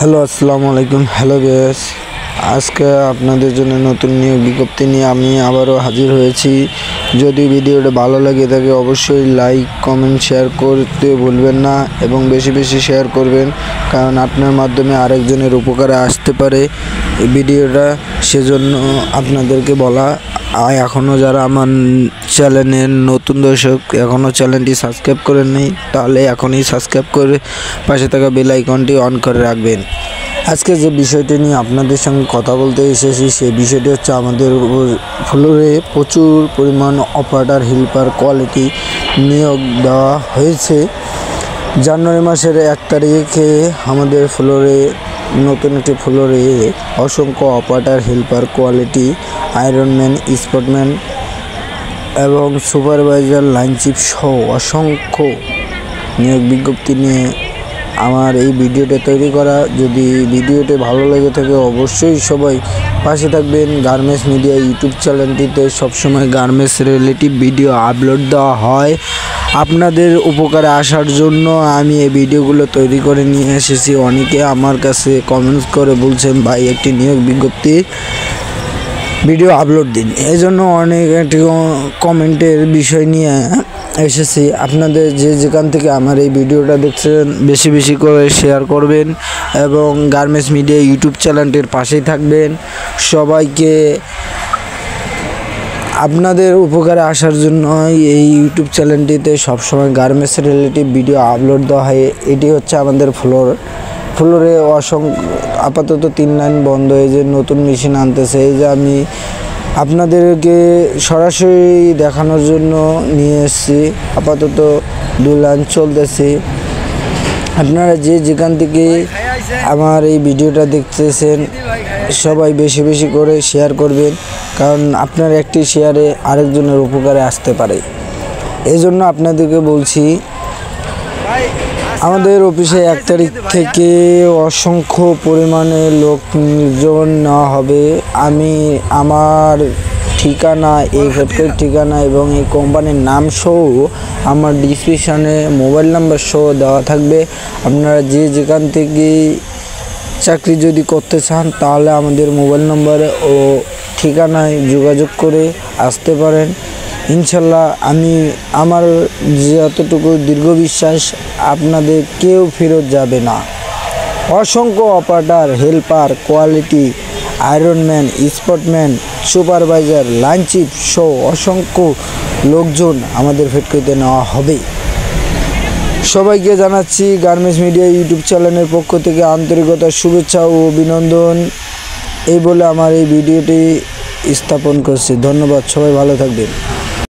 Hello আসসালামু আলাইকুম। Hello viewers, আজকে আপনাদের জন্য নতুন নিয়োগ বিজ্ঞপ্তি নিয়ে আমি আবারও হাজির হয়েছি। যদি ভিডিওটা ভালো লাগে থাকে অবশ্যই লাইক কমেন্ট শেয়ার করতে ভুলবেন না এবং বেশি বেশি শেয়ার করবেন, কারণ আপনার মাধ্যমে আরেকজনের উপকারে আসতে পারে এই ভিডিওটা, সেজন্য আপনাদেরকে বলা। এখনও যারা আমার চ্যানেলের নতুন দর্শক এখনও চ্যানেলটি সাবস্ক্রাইব করেন নাই, তাহলে এখনই সাবস্ক্রাইব করে পাশে থাকা বেল আইকনটি অন করে রাখবেন। আজকে যে বিষয়টি নিয়ে আপনাদের সঙ্গে কথা বলতে এসেছি সেই বিষয়টি হচ্ছে আমাদের ফ্লোরে প্রচুর পরিমাণ অপারেটর হেল্পার কোয়ালিটি নিয়োগ দেওয়া হয়েছে। জানুয়ারি মাসের 1 তারিখে আমাদের ফ্লোরে নতুন একটি ফ্লোরে অসংখ্য অপারেটর হেল্পার কোয়ালিটি আয়রনম্যান স্পটম্যান এবং সুপারভাইজার লাইন চিফ সহ অসংখ্য নিয়োগ বিজ্ঞপ্তি নিয়ে আমার এই ভিডিওটা তৈরি করা। যদি ভিডিওটি ভালো লেগে থাকে অবশ্যই সবাই পাশে থাকবেন। গার্মেন্টস মিডিয়া ইউটিউব চ্যানেলটিতে সবসময় গার্মেন্টস রিলেটিভ ভিডিও আপলোড দেওয়া হয়। আপনাদের উপকারে আসার জন্য আমি এই ভিডিওগুলো তৈরি করে নিয়ে এসেছি। অনেকে আমার কাছে কমেন্টস করে বলছেন ভাই একটি নিয়োগ বিজ্ঞপ্তি ভিডিও আপলোড দিন, এই জন্য অনেক একটি কমেন্টের বিষয় নিয়ে এসেছি। আপনাদের যে যেখান থেকে আমার এই ভিডিওটা দেখছেন বেশি বেশি করে শেয়ার করবেন এবং গার্মেন্টস মিডিয়া ইউটিউব চ্যানেলটির পাশেই থাকবেন। সবাইকে আপনাদের উপকারে আসার জন্য এই ইউটিউব চ্যানেলটিতে সবসময় গার্মেন্টস রিলেটিভ ভিডিও আপলোড দেওয়া হয়। এটি হচ্ছে আমাদের ফ্লোরে আপাতত 3 লাইন বন্ধ হয়ে যে নতুন মেশিন আনতেছে, এই যে আমি আপনাদেরকে সরাসরি দেখানোর জন্য নিয়ে এসেছি। আপাতত 2 লাইন চলতেছে। আপনারা যে যেখান থেকে আমার এই ভিডিওটা দেখতেছেন সবাই বেশি বেশি করে শেয়ার করবেন, কারণ আপনার একটি শেয়ারে আরেকজনের উপকারে আসতে পারে। এই জন্য আপনাদেরকে বলছি, আমাদের অফিসে 1 তারিখ থেকে অসংখ্য পরিমাণে লোক নিয়োজন নেওয়া হবে। আমি আমার ঠিকানা, এই ফ্যাক্টরির ঠিকানা এবং এই কোম্পানির নাম সহ আমার ডিসক্রিপশানে মোবাইল নাম্বার সহ দেওয়া থাকবে। আপনারা যে যেখান থেকে চাকরি যদি করতে চান তাহলে আমাদের মোবাইল নম্বরে ও ঠিকানায় যোগাযোগ করে আসতে পারেন। ইনশাল্লাহ আমি আমার যতটুকু দীর্ঘ বিশ্বাস আপনাদের কেউ ফেরত যাবে না। অসংখ্য operator helper quality ironman spotman supervisor line chief সহ অসংখ্য লোকজন আমাদের ফ্যাক্টরিতে নেওয়া হবে। সবাইকে জানাচ্ছি গার্মেন্টস মিডিয়া ইউটিউব চ্যানেলের পক্ষ থেকে আন্তরিকতার শুভেচ্ছা ও অভিনন্দন। এই বলে আমার এই ভিডিওটি স্থাপন করছি। ধন্যবাদ, সবাই ভালো থাকবেন।